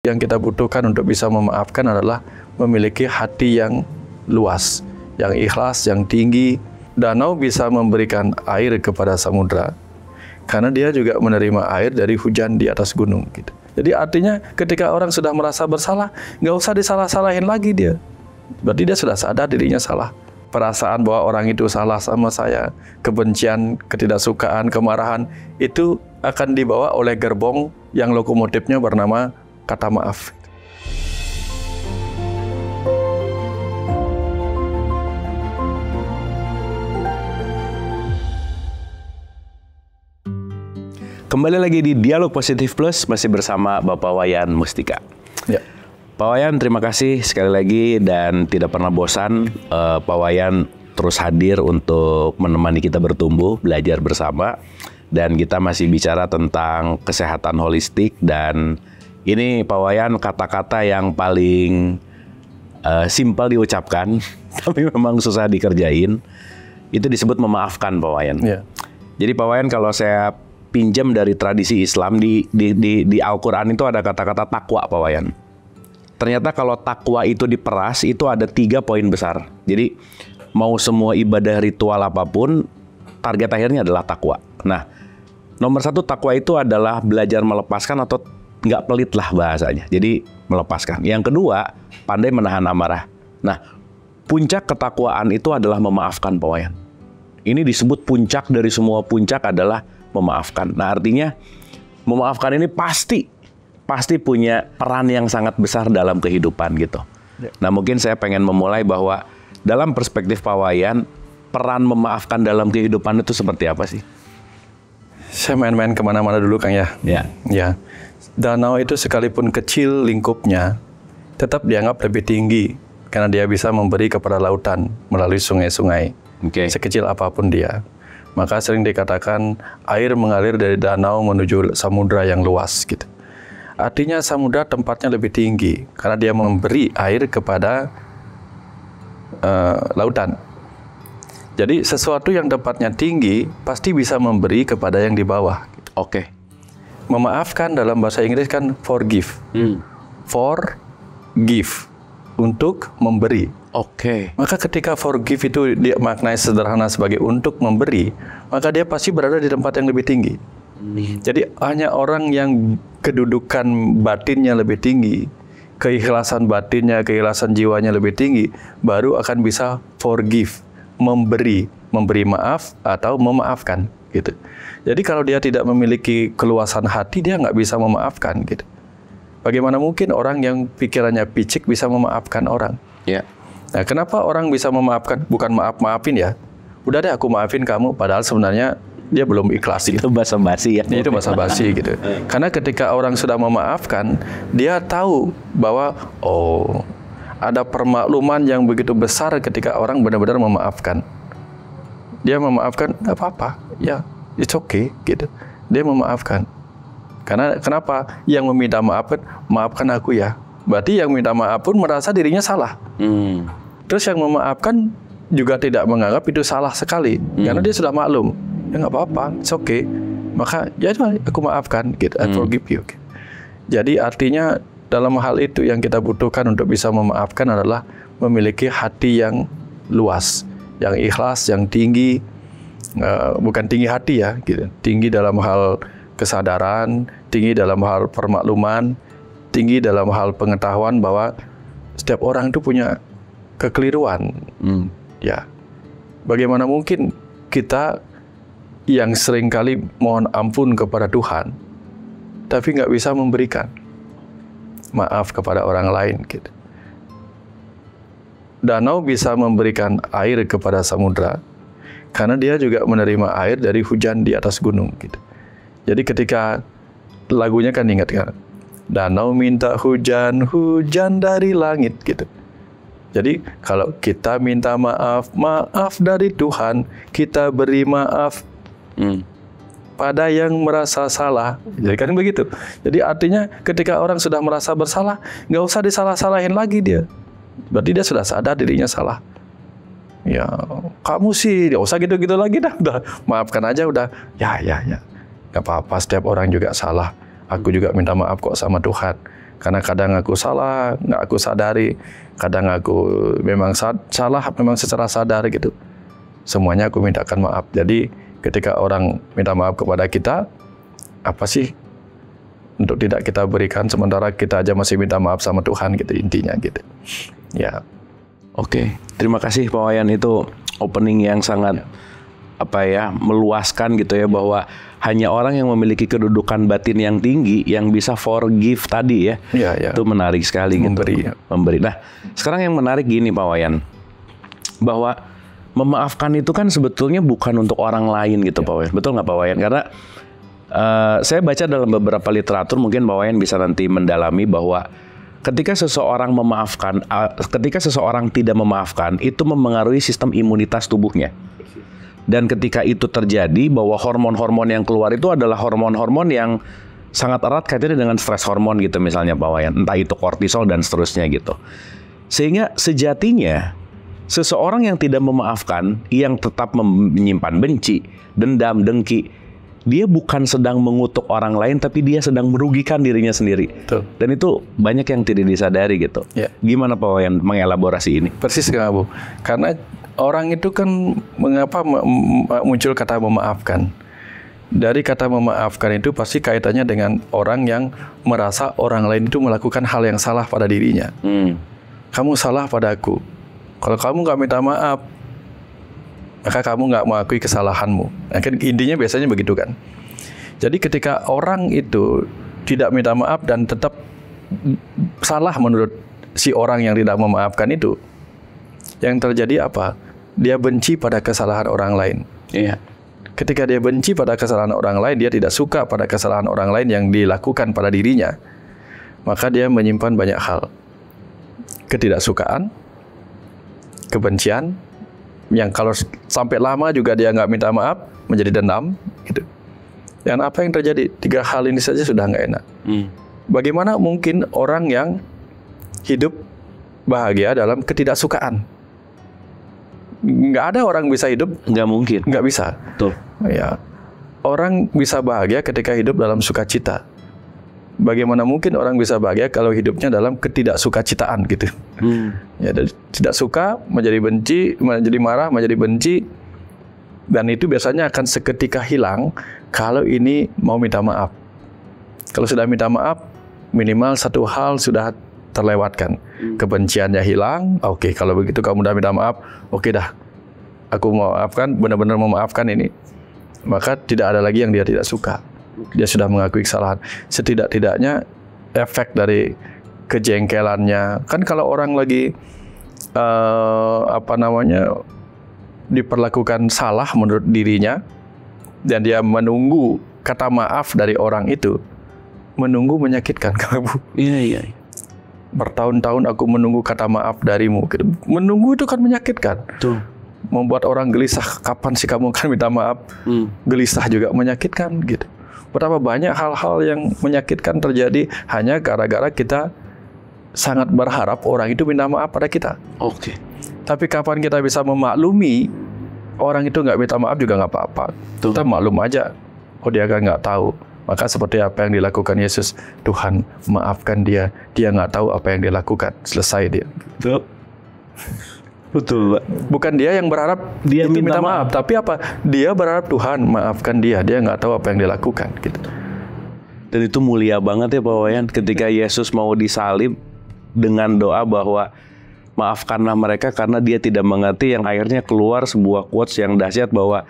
Yang kita butuhkan untuk bisa memaafkan adalah memiliki hati yang luas, yang ikhlas, yang tinggi. Danau bisa memberikan air kepada samudra, karena dia juga menerima air dari hujan di atas gunung. Gitu. Jadi artinya ketika orang sudah merasa bersalah, nggak usah disalah-salahin lagi dia. Berarti dia sudah sadar dirinya salah. Perasaan bahwa orang itu salah sama saya, kebencian, ketidaksukaan, kemarahan, itu akan dibawa oleh gerbong yang lokomotifnya bernama kata maaf. Kembali lagi di Dialog Positif Plus, masih bersama Bapak Wayan Mustika. Ya. Pak Wayan, terima kasih sekali lagi dan tidak pernah bosan. Pak Wayan terus hadir untuk menemani kita bertumbuh, belajar bersama. Dan kita masih bicara tentang kesehatan holistik. Dan ini Pak Wayan kata-kata yang paling simpel diucapkan, tapi memang susah dikerjain. Itu disebut memaafkan, Pak Wayan. Ya. Jadi Pak Wayan, kalau saya pinjam dari tradisi Islam, di Al-Quran itu ada kata-kata takwa, Pak Wayan. Ternyata kalau takwa itu diperas, itu ada 3 poin besar. Jadi mau semua ibadah ritual apapun, target akhirnya adalah takwa. Nah, nomor 1 takwa itu adalah belajar melepaskan atau nggak pelit lah bahasanya. Jadi melepaskan. Yang kedua, pandai menahan amarah. Nah, puncak ketakwaan itu adalah memaafkan, Pak Wayan. Ini disebut puncak dari semua puncak adalah memaafkan. Nah, artinya memaafkan ini pasti punya peran yang sangat besar dalam kehidupan gitu. Ya. Nah, mungkin saya pengen memulai bahwa dalam perspektif Pak Wayan, peran memaafkan dalam kehidupan itu seperti apa sih? Saya main-main kemana-mana dulu, Kang ya. Ya. Ya. Danau itu sekalipun kecil lingkupnya, tetap dianggap lebih tinggi karena dia bisa memberi kepada lautan melalui sungai-sungai. Okay. Sekecil apapun dia. Maka sering dikatakan air mengalir dari danau menuju samudra yang luas gitu. Artinya samudra tempatnya lebih tinggi karena dia memberi air kepada lautan. Jadi sesuatu yang tempatnya tinggi pasti bisa memberi kepada yang di bawah. Gitu. Oke. Memaafkan dalam bahasa Inggris kan forgive. Forgive, untuk memberi. Oke. Maka ketika forgive itu dia maknai sederhana sebagai untuk memberi, maka dia pasti berada di tempat yang lebih tinggi. Jadi hanya orang yang kedudukan batinnya lebih tinggi, keikhlasan batinnya, keikhlasan jiwanya lebih tinggi, baru akan bisa forgive, memberi maaf atau memaafkan gitu. Jadi kalau dia tidak memiliki keluasan hati, dia nggak bisa memaafkan gitu. Bagaimana mungkin orang yang pikirannya picik bisa memaafkan orang? Ya. Nah, kenapa orang bisa memaafkan? Bukan maafin ya. Udah deh aku maafin kamu, padahal sebenarnya dia belum ikhlas gitu. Itu basa-basi ya. Itu basa-basi gitu. Karena ketika orang sudah memaafkan, dia tahu bahwa oh, ada permakluman yang begitu besar ketika orang benar-benar memaafkan. Dia memaafkan, nggak apa-apa, ya, it's okay gitu. Dia memaafkan. Karena kenapa? Yang meminta maafkan aku ya. Berarti yang minta maaf pun merasa dirinya salah. Terus yang memaafkan juga tidak menganggap itu salah sekali, karena dia sudah maklum. Ya nggak apa-apa, it's okay. Maka ya aku maafkan, gitu. I forgive you. Gitu. Jadi artinya dalam hal itu yang kita butuhkan untuk bisa memaafkan adalah memiliki hati yang luas, yang ikhlas, yang tinggi. Bukan tinggi hati ya, gitu. Tinggi dalam hal kesadaran, tinggi dalam hal permakluman, tinggi dalam hal pengetahuan bahwa setiap orang itu punya kekeliruan. Ya, bagaimana mungkin kita yang seringkali mohon ampun kepada Tuhan, tapi nggak bisa memberikan maaf kepada orang lain gitu. Danau bisa memberikan air kepada samudra, karena dia juga menerima air dari hujan di atas gunung gitu. Jadi ketika lagunya kan ingat kan, danau minta hujan, hujan dari langit gitu. Jadi kalau kita minta maaf dari Tuhan, kita beri maaf pada yang merasa salah. Jadi kan begitu. Jadi artinya ketika orang sudah merasa bersalah, nggak usah disalah-salahin lagi dia. Berarti dia sudah sadar dirinya salah. Ya, kamu sih nggak usah gitu-gitu lagi dah. Udah maafkan aja udah. Ya. Nggak apa-apa, setiap orang juga salah. Aku juga minta maaf kok sama Tuhan. Karena kadang aku salah, nggak aku sadari. Kadang aku memang salah, memang secara sadar gitu. Semuanya aku mintakan maaf. Jadi ketika orang minta maaf kepada kita, apa sih untuk tidak kita berikan sementara kita aja masih minta maaf sama Tuhan gitu intinya gitu. Ya. Oke, terima kasih Pak Wayan, itu opening yang sangat meluaskan gitu ya, bahwa hanya orang yang memiliki kedudukan batin yang tinggi yang bisa forgive tadi ya. Ya. Itu menarik sekali Memberi. gitu. Memberi. Nah, sekarang yang menarik gini Pak Wayan, bahwa memaafkan itu kan sebetulnya bukan untuk orang lain gitu Pak Wayan. Betul nggak Pak Wayan? Karena saya baca dalam beberapa literatur, mungkin Pak Wayan bisa nanti mendalami, bahwa ketika seseorang memaafkan, ketika seseorang tidak memaafkan, itu memengaruhi sistem imunitas tubuhnya. Dan ketika itu terjadi, bahwa hormon-hormon yang keluar itu adalah hormon-hormon yang sangat erat kaitannya dengan stres hormon gitu misalnya Pak Wayan. Entah itu kortisol dan seterusnya gitu. Sehingga sejatinya seseorang yang tidak memaafkan, yang tetap menyimpan benci, dendam, dengki, dia bukan sedang mengutuk orang lain, tapi dia sedang merugikan dirinya sendiri. Betul. Dan itu banyak yang tidak disadari gitu. Ya. Gimana Pak Wayan mengelaborasi ini? Persis Kang Abu. Karena orang itu kan mengapa muncul kata memaafkan. Dari kata memaafkan itu pasti kaitannya dengan orang yang merasa orang lain itu melakukan hal yang salah pada dirinya. Kamu salah padaku. Kalau kamu nggak minta maaf, maka kamu nggak mengakui kesalahanmu. Nah, kan intinya biasanya begitu kan. Jadi ketika orang itu tidak minta maaf dan tetap salah menurut si orang yang tidak memaafkan itu, yang terjadi apa? Dia benci pada kesalahan orang lain. Iya. Ketika dia benci pada kesalahan orang lain, dia tidak suka pada kesalahan orang lain yang dilakukan pada dirinya, maka dia menyimpan banyak hal. Ketidaksukaan, kebencian, yang kalau sampai lama juga dia nggak minta maaf, menjadi dendam, gitu. Dan apa yang terjadi? 3 hal ini saja sudah nggak enak. Bagaimana mungkin orang yang hidup bahagia dalam ketidaksukaan? Nggak ada orang bisa hidup, Nggak mungkin. nggak bisa. Tuh. Ya, orang bisa bahagia ketika hidup dalam sukacita. Bagaimana mungkin orang bisa bahagia kalau hidupnya dalam ketidaksukacitaan gitu? Ya, dari tidak suka menjadi benci, menjadi marah, menjadi benci, dan itu biasanya akan seketika hilang kalau ini mau minta maaf. Kalau sudah minta maaf, minimal satu hal sudah terlewatkan. Kebenciannya hilang. Oke, kalau begitu kamu udah minta maaf, oke dah, aku maafkan, benar-benar memaafkan ini. Maka tidak ada lagi yang dia tidak suka. Dia sudah mengakui kesalahan. Setidak-tidaknya efek dari kejengkelannya. Kan kalau orang lagi diperlakukan salah menurut dirinya dan dia menunggu kata maaf dari orang itu, menunggu menyakitkan kamu. Iya. Bertahun-tahun aku menunggu kata maaf darimu. Menunggu itu kan menyakitkan. Tuh. Membuat orang gelisah, kapan sih kamu akan minta maaf? Gelisah juga menyakitkan gitu. Betapa banyak hal-hal yang menyakitkan terjadi hanya gara-gara kita sangat berharap orang itu minta maaf pada kita. Oke. Tapi kapan kita bisa memaklumi orang itu nggak minta maaf juga nggak apa-apa. Kita maklum aja. Oh, dia kan nggak tahu. Maka seperti apa yang dilakukan Yesus, Tuhan maafkan dia. Dia nggak tahu apa yang dia lakukan. Selesai dia. Betul, Pak. Bukan dia yang berharap Dia itu minta minta maaf, tapi apa? Dia berharap Tuhan maafkan dia. Dia nggak tahu apa yang dia lakukan. Gitu. Dan itu mulia banget ya Pak Wayan, ketika Yesus mau disalib dengan doa bahwa maafkanlah mereka karena dia tidak mengerti, yang akhirnya keluar sebuah quotes yang dahsyat bahwa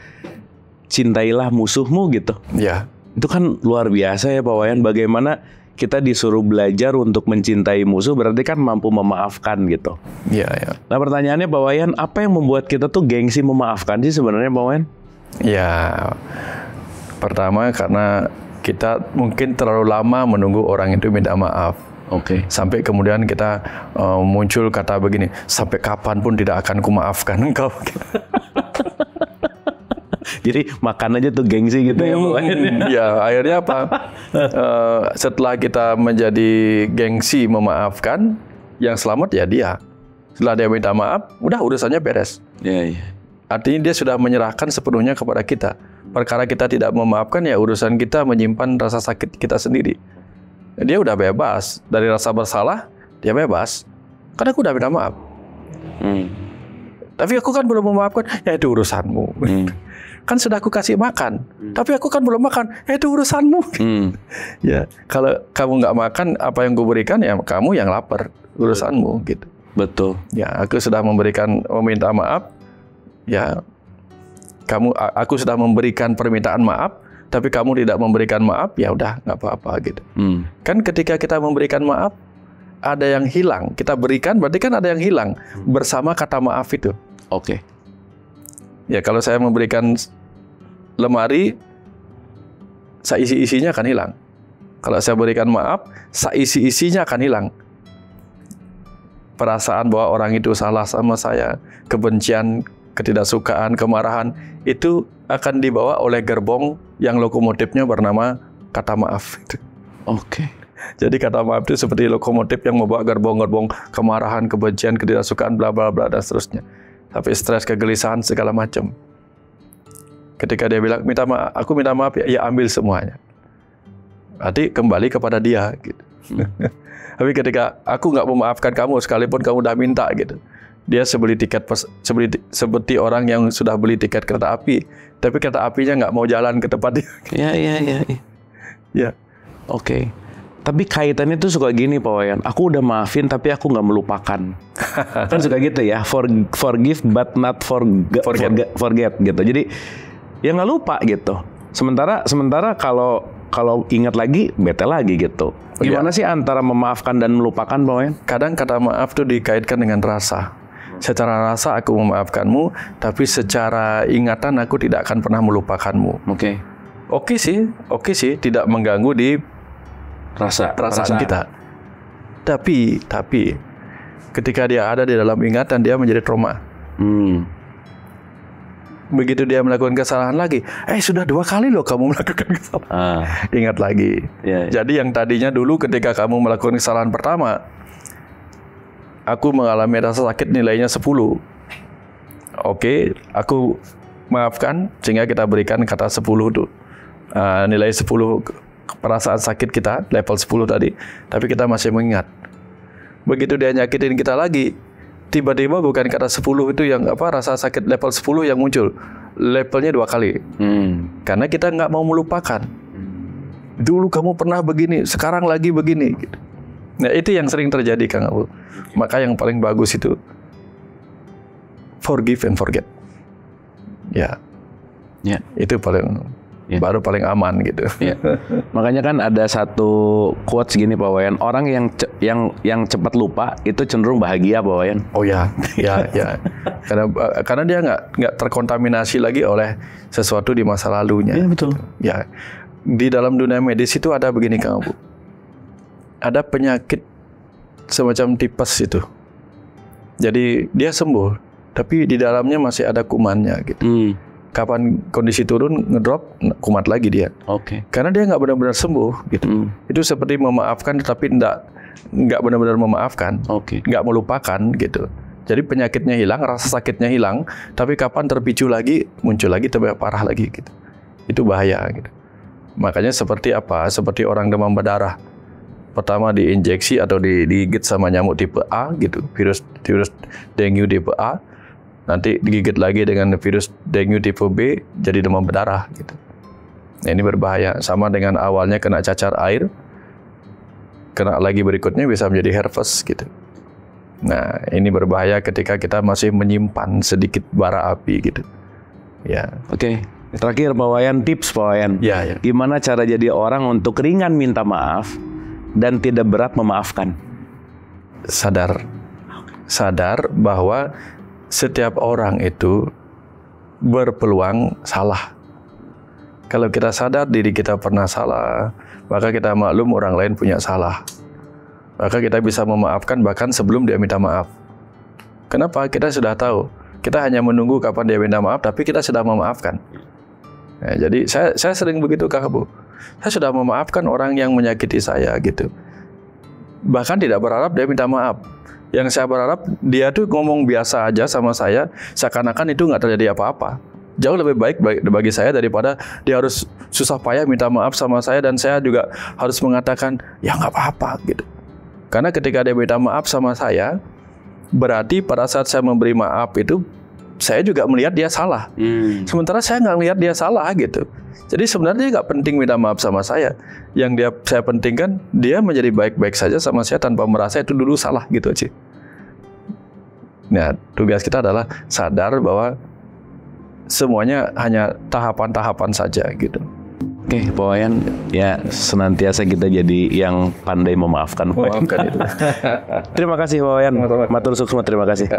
cintailah musuhmu gitu. Ya. Itu kan luar biasa ya Pak Wayan, bagaimana kita disuruh belajar untuk mencintai musuh, berarti kan mampu memaafkan gitu. Ya. Nah pertanyaannya Pak Wayan, apa yang membuat kita tuh gengsi memaafkan sih sebenarnya Pak Wayan? Ya, pertama karena kita mungkin terlalu lama menunggu orang itu minta maaf. Oke. Sampai kemudian kita muncul kata begini, sampai kapanpun tidak akan kumaafkan engkau. Jadi makan aja tuh gengsi gitu ya Pak Wayan. Ya, akhirnya apa? Setelah kita menjadi gengsi memaafkan, yang selamat ya dia. Setelah dia minta maaf, udah urusannya beres. Iya. Artinya dia sudah menyerahkan sepenuhnya kepada kita. Perkara kita tidak memaafkan, ya urusan kita menyimpan rasa sakit kita sendiri. Dia udah bebas dari rasa bersalah, dia bebas. Karena aku udah minta maaf. Tapi aku kan belum memaafkan, ya itu urusanmu. Kan sudah aku kasih makan, tapi aku kan belum makan, ya itu urusanmu. Ya, kalau kamu nggak makan apa yang kuberikan, ya kamu yang lapar, urusanmu gitu. Betul. Ya, aku sudah meminta maaf. Ya, aku sudah memberikan permintaan maaf, tapi kamu tidak memberikan maaf, ya udah nggak apa-apa gitu. Kan ketika kita memberikan maaf, ada yang hilang. Kita berikan, berarti kan ada yang hilang bersama kata maaf itu. Oke. Ya, kalau saya memberikan lemari, seisi-isinya akan hilang. Kalau saya berikan maaf, seisi-isinya akan hilang. Perasaan bahwa orang itu salah sama saya, kebencian, ketidaksukaan, kemarahan, itu akan dibawa oleh gerbong yang lokomotifnya bernama kata maaf. Oke. Jadi kata maaf itu seperti lokomotif yang membawa gerbong-gerbong kemarahan, kebencian, ketidaksukaan, bla bla bla dan seterusnya. Sampai stres, kegelisahan, segala macam. Ketika dia bilang, aku minta maaf, ya ambil semuanya. Berarti kembali kepada dia. Gitu. Tapi ketika aku nggak memaafkan kamu, sekalipun kamu udah minta, gitu. Dia seperti orang yang sudah beli tiket kereta api, tapi kereta apinya nggak mau jalan ke tempat dia. Ya. Oke. Tapi kaitannya tuh suka gini Pak Wayan. Aku udah maafin tapi aku nggak melupakan. Kan suka gitu ya. Forgive but not forget gitu. Jadi ya nggak lupa gitu. Sementara kalau ingat lagi bete lagi gitu. Gimana sih antara memaafkan dan melupakan Pak Wayan? Kadang kata maaf tuh dikaitkan dengan rasa. Secara rasa aku memaafkanmu, tapi secara ingatan aku tidak akan pernah melupakanmu. Oke sih, tidak mengganggu di perasaan kita. Tapi ketika dia ada di dalam ingatan, dia menjadi trauma. Begitu dia melakukan kesalahan lagi, sudah 2 kali loh kamu melakukan kesalahan. Ingat lagi. Jadi yang tadinya dulu ketika kamu melakukan kesalahan pertama, aku mengalami rasa sakit nilainya 10. Oke, aku maafkan sehingga kita berikan kata 10 tuh. Nilai 10 perasaan sakit kita level 10 tadi, tapi kita masih mengingat. Begitu dia nyakitin kita lagi, tiba-tiba bukan kata 10 itu yang rasa sakit level 10 yang muncul, levelnya 2 kali. Karena kita nggak mau melupakan. Dulu kamu pernah begini, sekarang lagi begini. Nah, itu yang sering terjadi Kang Abu. Maka yang paling bagus itu forgive and forget. Ya. Itu baru paling aman gitu. Makanya kan ada satu quotes gini Pak Wayan, orang yang cepat lupa itu cenderung bahagia Pak Wayan. Oh ya. Karena dia nggak terkontaminasi lagi oleh sesuatu di masa lalunya. Iya betul. Ya, di dalam dunia medis itu ada begini Kang Abu. Ada penyakit semacam tipes itu. Jadi dia sembuh, tapi di dalamnya masih ada kumannya gitu. Kapan kondisi turun, ngedrop, kumat lagi dia. Karena dia nggak benar-benar sembuh gitu. Itu seperti memaafkan tapi nggak benar-benar memaafkan, nggak melupakan gitu. Jadi penyakitnya hilang, rasa sakitnya hilang, tapi kapan terpicu lagi, muncul lagi, tambah parah lagi gitu. Itu bahaya gitu. Makanya seperti orang demam berdarah. Pertama diinjeksi atau digigit sama nyamuk tipe A gitu, virus dengue tipe A. Nanti digigit lagi dengan virus dengue tipe B, jadi demam berdarah gitu. Nah, ini berbahaya. Sama dengan awalnya kena cacar air, kena lagi berikutnya bisa menjadi herpes gitu. Nah, ini berbahaya ketika kita masih menyimpan sedikit bara api gitu. Ya. Terakhir Pak Wayan, tips Pak Wayan. Gimana cara jadi orang untuk ringan minta maaf dan tidak berat memaafkan? Sadar bahwa setiap orang itu berpeluang salah. Kalau kita sadar diri kita pernah salah, maka kita maklum orang lain punya salah. Maka kita bisa memaafkan bahkan sebelum dia minta maaf. Kenapa? Kita sudah tahu. Kita hanya menunggu kapan dia minta maaf, tapi kita sudah memaafkan. Nah, jadi saya sering begitu Kak Bu. Saya sudah memaafkan orang yang menyakiti saya gitu. Bahkan tidak berharap dia minta maaf. Yang saya berharap dia tuh ngomong biasa aja sama saya, seakan-akan itu nggak terjadi apa-apa. jauh lebih baik bagi saya daripada dia harus susah payah minta maaf sama saya dan saya juga harus mengatakan ya nggak apa-apa gitu. Karena ketika dia minta maaf sama saya, berarti pada saat saya memberi maaf itu saya juga melihat dia salah. Sementara saya nggak melihat dia salah gitu. Jadi sebenarnya nggak penting minta maaf sama saya. Yang saya pentingkan dia menjadi baik-baik saja sama saya tanpa merasa itu dulu salah gitu aja. Nah, tugas kita adalah sadar bahwa semuanya hanya tahapan-tahapan saja gitu. Oke, Pak Wayan, ya senantiasa kita jadi yang pandai memaafkan. Memaafkan itu. Terima kasih Pak Wayan. Matur sukses, terima kasih.